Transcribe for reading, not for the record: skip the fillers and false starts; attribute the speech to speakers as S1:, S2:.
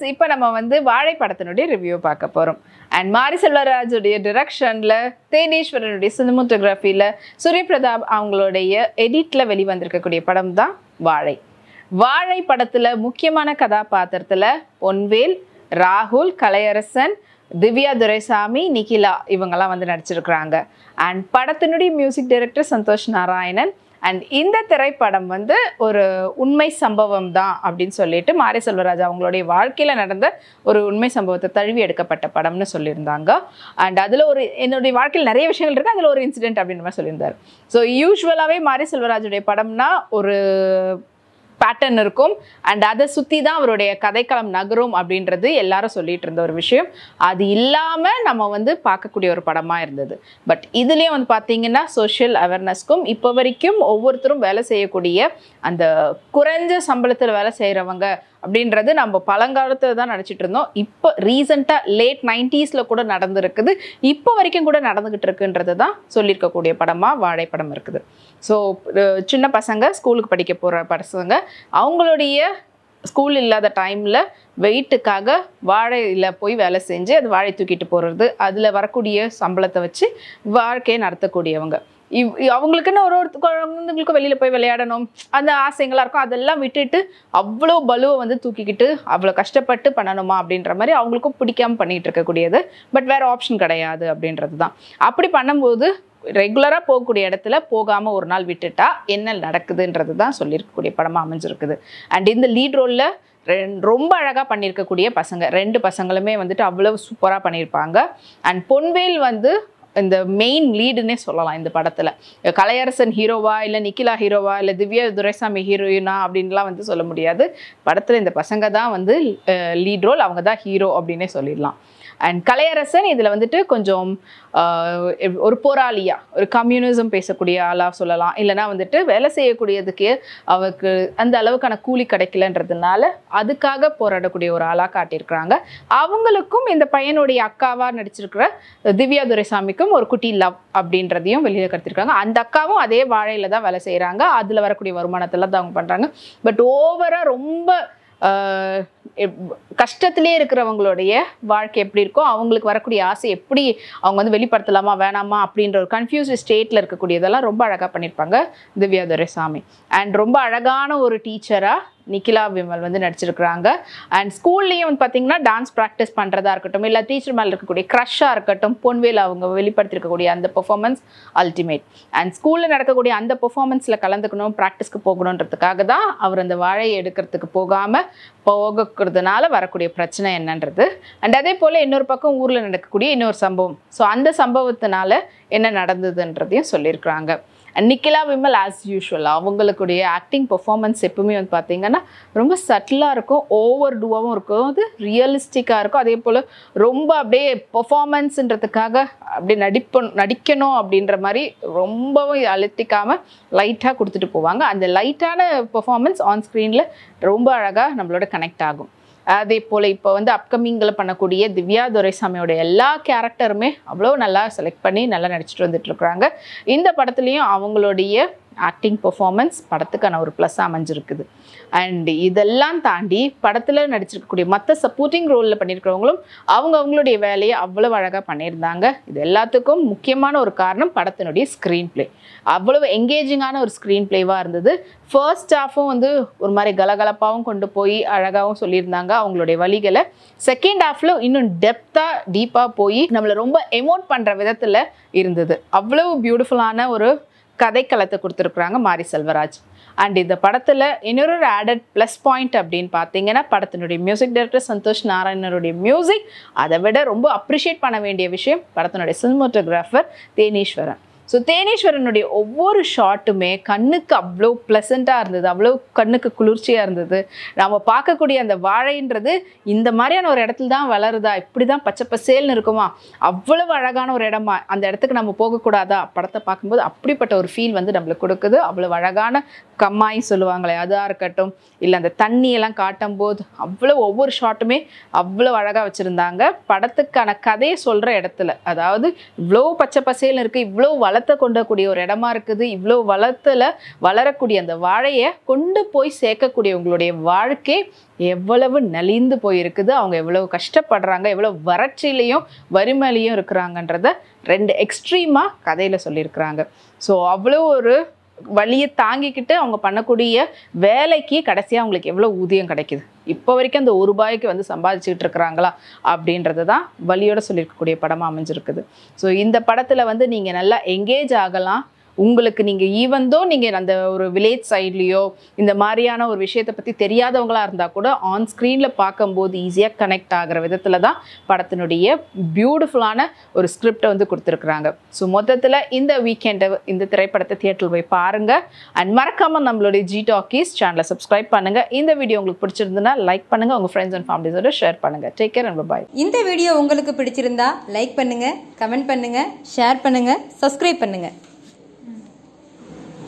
S1: Viewers, இப்போ நம்ம வந்து வாழை படத்தினுடைய ரிவ்யூ பார்க்க போறோம். அண்ட் மாரி செல்வராஜுடைய டிரெக்ஷன்ல, தேனீஸ்வரனுடைய சினிமோட்டோகிராஃபில, சூரிய பிரதாப் அவங்களுடைய எடிட்ல வெளிவந்திருக்கக்கூடிய படம் தான் வாழை. வாழை படத்துல முக்கியமான கதாபாத்திரத்துல பொன்வேல், ராகுல், கலையரசன், திவ்யா துரைசாமி, நிகிலா இவங்கெல்லாம் வந்து நடிச்சிருக்கிறாங்க. அண்ட் படத்தினுடைய music director Santhosh Narayanan. And இந்த திரைப்படம் வந்து ஒரு உண்மை சம்பவம் தான் அப்படின்னு சொல்லிட்டு மாரி செல்வராஜ் அவங்களுடைய வாழ்க்கையில் நடந்த ஒரு உண்மை சம்பவத்தை தழுவி எடுக்கப்பட்ட படம்னு சொல்லியிருந்தாங்க. அண்ட் அதில் என்னுடைய வாழ்க்கையில் நிறைய விஷயங்கள் இருக்குது, அதில் ஒரு இன்சிடென்ட் அப்படின்ற மாதிரி சொல்லியிருந்தார். ஸோ யூஸ்வலாகவே மாரி செல்வராஜுடைய படம்னா ஒரு பேட்டர்ன் இருக்கும் அண்ட் அதை சுற்றி தான் அவருடைய கதைக்களம் நகரும் அப்படின்றது எல்லாரும் சொல்லிட்டு இருந்த ஒரு விஷயம். அது இல்லாமல் நம்ம வந்து பார்க்கக்கூடிய ஒரு படமாக இருந்தது. பட் இதுலேயும் வந்து பார்த்தீங்கன்னா சோஷியல் அவேர்னஸ்க்கும் இப்போ வரைக்கும் ஒவ்வொருத்தரும் வேலை செய்யக்கூடிய அந்த குறைஞ்ச சம்பளத்தில் வேலை செய்கிறவங்க அப்படின்றது நம்ம பழங்காலத்தில் தான் நினச்சிட்டு இருந்தோம். இப்போ ரீசெண்டாக லேட் 90s கூட நடந்துருக்குது, இப்போ வரைக்கும் கூட நடந்துக்கிட்டு இருக்குன்றது தான் சொல்லியிருக்கக்கூடிய படமாக வாழைப்படம் இருக்குது. ஸோ சின்ன பசங்க, ஸ்கூலுக்கு படிக்க போகிற பசங்க, அவங்களுடைய ஸ்கூல் இல்லாத டைமில் வெயிட்டுக்காக வாழையில் போய் வேலை செஞ்சு அது வாழை தூக்கிட்டு போகிறது, அதில் வரக்கூடிய சம்பளத்தை வச்சு வாழ்க்கையை நடத்தக்கூடியவங்க. அவங்களுக்குன்னு ஒரு குழந்தைங்களுக்கும் வெளியில் போய் விளையாடணும் அந்த ஆசைங்களாக இருக்கும், அதெல்லாம் விட்டுட்டு அவ்வளோ பலுவை வந்து தூக்கிக்கிட்டு அவ்வளோ கஷ்டப்பட்டு பண்ணணுமா அப்படின்ற மாதிரி அவங்களுக்கும் பிடிக்காமல் பண்ணிகிட்டு இருக்கக்கூடியது. பட் வேறு ஆப்ஷன் கிடையாது அப்படின்றது தான். அப்படி பண்ணும்போது ரெகுலராக போகக்கூடிய இடத்துல போகாமல் ஒரு நாள் விட்டுட்டா என்ன நடக்குதுன்றது தான் சொல்லியிருக்கக்கூடிய படமாக அமைஞ்சிருக்குது. அண்ட் இந்த லீட் ரோலில் ரொம்ப அழகாக பண்ணியிருக்கக்கூடிய பசங்க, 2 பசங்களுமே வந்துட்டு அவ்வளோ சூப்பராக பண்ணியிருப்பாங்க. அண்ட் பொன்வேல் வந்து இந்த மெயின் லீடுன்னே சொல்லலாம் இந்த படத்தில். கலையரசன் ஹீரோவா இல்லை நிகிலா ஹீரோவா இல்லை திவ்யா துரைசாமி ஹீரோயினா அப்படின்லாம் வந்து சொல்ல முடியாது. படத்தில் இந்த பசங்க தான் வந்து லீட் ரோல், அவங்க தான் ஹீரோ அப்படின்னே சொல்லிடலாம். அண்ட் கலையரசன் இதில் வந்துட்டு கொஞ்சம் ஒரு போராளியா, ஒரு கம்யூனிசம் பேசக்கூடிய ஆளாக சொல்லலாம். இல்லைனா வந்துட்டு வேலை செய்யக்கூடியதுக்கு அவருக்கு அந்த அளவுக்கான கூலி கிடைக்கலன்றதுனால அதுக்காக போராடக்கூடிய ஒரு ஆளாக காட்டியிருக்கிறாங்க. அவங்களுக்கும் இந்த பையனுடைய அக்காவாக நடிச்சிருக்கிற திவ்யா துரைசாமிக்கும் ஒரு குட்டி லவ் அப்படின்றதையும் வெளியில் கடத்திருக்காங்க. அந்த அக்காவும் அதே வாழையில் தான் வேலை செய்கிறாங்க, அதில் வரக்கூடிய வருமானத்தில் தான் அவங்க பண்ணுறாங்க. பட் ஓவராக ரொம்ப கஷ்டத்திலே இருக்கிறவங்களுடைய வாழ்க்கை எப்படி இருக்கோ, அவங்களுக்கு வரக்கூடிய ஆசை எப்படி அவங்க வந்து வெளிப்படுத்தலாமா வேணாமா அப்படின்ற ஒரு கன்ஃபியூஸ்டு ஸ்டேட்டில் இருக்கக்கூடியதெல்லாம் ரொம்ப அழகாக பண்ணியிருப்பாங்க திவ்யா துரைசாமி. அண்ட் ரொம்ப அழகான ஒரு டீச்சராக நிகிலா விமல் வந்து நடிச்சிருக்கிறாங்க. அண்ட் ஸ்கூல்லையும் வந்து பார்த்தீங்கன்னா டான்ஸ் ப்ராக்டிஸ் பண்ணுறதா இருக்கட்டும், இல்லை டீச்சர் மேலே இருக்கக்கூடிய க்ரஷ்ஷாக இருக்கட்டும், பொன்வேல் அவங்க வெளிப்படுத்திருக்கக்கூடிய அந்த பெர்ஃபார்மன்ஸ் அல்டிமேட். அண்ட் ஸ்கூலில் நடக்கக்கூடிய அந்த பெர்ஃபார்மன்ஸில் கலந்துக்கணும், ப்ராக்டிஸ்க்கு போகணுன்றதுக்காக தான் அவர் அந்த வாழையை எடுக்கிறதுக்கு போகிறதுனால வரக்கூடிய பிரச்சனை என்னன்றது. அண்ட் அதே போல் இன்னொரு பக்கம் ஊரில் நடக்கக்கூடிய இன்னொரு சம்பவம், ஸோ அந்த சம்பவத்தினால என்ன நடந்ததுன்றதையும் சொல்லியிருக்கிறாங்க. நிகிலா விமல் ஆஸ் யூஷுவல் அவங்களுடைய ஆக்டிங் பெர்ஃபார்மன்ஸ் எப்பவுமே வந்து பார்த்தீங்கன்னா ரொம்ப சட்டிலாக இருக்கும், ஓவர் டூவாகவும் இருக்கும், அது ரியலிஸ்டிக்காக இருக்கும். அதே போல் ரொம்ப அப்படியே பெர்ஃபார்மன்ஸுன்றதுக்காக அப்படியே நடிக்கணும் அப்படின்ற மாதிரி ரொம்பவும் அழுத்திக்காமல் லைட்டாக கொடுத்துட்டு போவாங்க. அந்த லைட்டான பெர்ஃபார்மன்ஸ் ஆன் ஸ்க்ரீனில் ரொம்ப அழகாக நம்மளோட கனெக்ட் ஆகும். அதே போல் இப்போ வந்து அப்கமிங்கில் பண்ணக்கூடிய திவ்யா துரைசாமியோட எல்லா கேரக்டருமே அவ்வளோ நல்லா செலக்ட் பண்ணி நல்லா நடிச்சிட்டு வந்துட்டுருக்குறாங்க. இந்த படத்துலேயும் அவங்களுடைய ஆக்டிங் பெர்ஃபார்மன்ஸ் படத்துக்கான ஒரு ப்ளஸ்ஸாக அமைஞ்சிருக்குது. அண்ட் இதெல்லாம் தாண்டி படத்தில் நடிச்சிருக்கக்கூடிய மற்ற சப்போர்ட்டிங் ரோலில் பண்ணியிருக்கிறவங்களும் அவங்களுடைய வேலையை அவ்வளோ அழகாக பண்ணியிருந்தாங்க. இது எல்லாத்துக்கும் முக்கியமான ஒரு காரணம் படத்தினுடைய ஸ்க்ரீன் பிளே. அவ்வளவு எங்கேஜிங்கான ஒரு ஸ்க்ரீன் பிளேவாக இருந்தது. ஃபர்ஸ்ட் ஹாஃபும் வந்து ஒரு மாதிரி கலகலப்பாகவும் கொண்டு போய் அழகாகவும் சொல்லியிருந்தாங்க அவங்களுடைய வழிகளை. செகண்ட் ஹாஃபில் இன்னும் டீப்பாக போய் நம்மளை ரொம்ப எமோட் பண்ணுற விதத்தில் இருந்தது. அவ்வளவு பியூட்டிஃபுல்லான ஒரு கதைக்களத்தை கொடுத்துருக்குறாங்க மாரி செல்வராஜ். அண்ட் இந்த படத்தில் இன்னொரு ஆடட் ப்ளஸ் பாயிண்ட் அப்படின்னு பார்த்தீங்கன்னா படத்தினுடைய மியூசிக் டைரக்டர் சந்தோஷ் நாராயணனுடைய மியூசிக். அதை விட ரொம்ப அப்ரிஷியேட் பண்ண வேண்டிய விஷயம் படத்தினுடைய சினிமோட்டோகிராஃபர் தேனீஸ்வரன். ஸோ தேனீஸ்வரனுடைய ஒவ்வொரு ஷாட்டுமே கண்ணுக்கு அவ்வளோ ப்ளசண்ட்டாக இருந்தது, அவ்வளோ கண்ணுக்கு குளிர்ச்சியாக இருந்தது. நம்ம பார்க்கக்கூடிய அந்த வாழைன்றது இந்த மாதிரியான ஒரு இடத்துல தான் வளருதா, இப்படி தான் பச்சை பசேல்னு இருக்குமா, அவ்வளவு அழகான ஒரு இடமா, அந்த இடத்துக்கு நம்ம போகக்கூடாதா, படத்தை பார்க்கும்போது அப்படிப்பட்ட ஒரு ஃபீல் வந்து நம்மளுக்கு கொடுக்குது. அவ்வளோ அழகான கம்மாய் சொல்லுவாங்களே அதாக இருக்கட்டும், இல்லை அந்த தண்ணியெல்லாம் காட்டும் போது அவ்வளோ ஒவ்வொரு ஷாட்டுமே அவ்வளோ அழகாக வச்சுருந்தாங்க. படத்துக்கான கதையை சொல்கிற இடத்துல, அதாவது இவ்வளோ பச்சை பசேல்னு இருக்குது, இவ்வளோ வளத்தை கொண்டக்கூடிய ஒரு இடமா இருக்குது. இவ்வளோ வளத்தில் வளரக்கூடிய அந்த வாழையை கொண்டு போய் சேர்க்கக்கூடிய உங்களுடைய வாழ்க்கை எவ்வளவு நலிந்து போயிருக்குது, அவங்க எவ்வளவு கஷ்டப்படுறாங்க, எவ்வளவு வறட்சியிலையும் வறுமையிலையும் இருக்கிறாங்கன்றத 2 எக்ஸ்ட்ரீமாக கதையில் சொல்லியிருக்கிறாங்க. ஸோ அவ்வளோ ஒரு வலியை தாங்கிக்கிட்டு அவங்க பண்ணக்கூடிய வேலைக்கு கடைசியாக அவங்களுக்கு எவ்வளோ ஊதியம் கிடைக்குது, இப்போ வரைக்கும் அந்த ₹1 வந்து சம்பாதிச்சுட்டு இருக்கிறாங்களா அப்படின்றது தான் வலியோட சொல்லியிருக்கக்கூடிய படமாக அமைஞ்சிருக்குது. ஸோ இந்த படத்தில் வந்து நீங்கள் நல்லா எங்கேஜ் ஆகலாம். உங்களுக்கு நீங்கள் ஈவந்தோ நீங்கள் அந்த ஒரு வில்லேஜ் சைட்லேயோ இந்த மாதிரியான ஒரு விஷயத்தை பற்றி தெரியாதவங்களாக இருந்தால் கூட ஆன் ஸ்க்ரீனில் பார்க்கும்போது ஈஸியாக கனெக்ட் ஆகிற விதத்தில் தான் படத்தினுடைய பியூட்டிஃபுல்லான ஒரு ஸ்கிரிப்டை வந்து கொடுத்துருக்குறாங்க. ஸோ மொத்தத்தில் இந்த வீக்கெண்டை இந்த திரைப்படத்தை தியேட்டரில் போய் பாருங்கள். அண்ட் மறக்காமல் நம்மளுடைய ஜி டாக்கீஸ் சேனலை சப்ஸ்கிரைப் பண்ணுங்கள். இந்த வீடியோ உங்களுக்கு பிடிச்சிருந்ததுன்னா லைக் பண்ணுங்கள், உங்கள் ஃப்ரெண்ட்ஸ் அண்ட் ஃபேமிலிஸோட ஷேர் பண்ணுங்கள். Take care and bye.
S2: இந்த வீடியோ உங்களுக்கு பிடிச்சிருந்தா லைக் பண்ணுங்கள், கமெண்ட் பண்ணுங்கள், ஷேர் பண்ணுங்கள், சப்ஸ்கிரைப் பண்ணுங்கள்.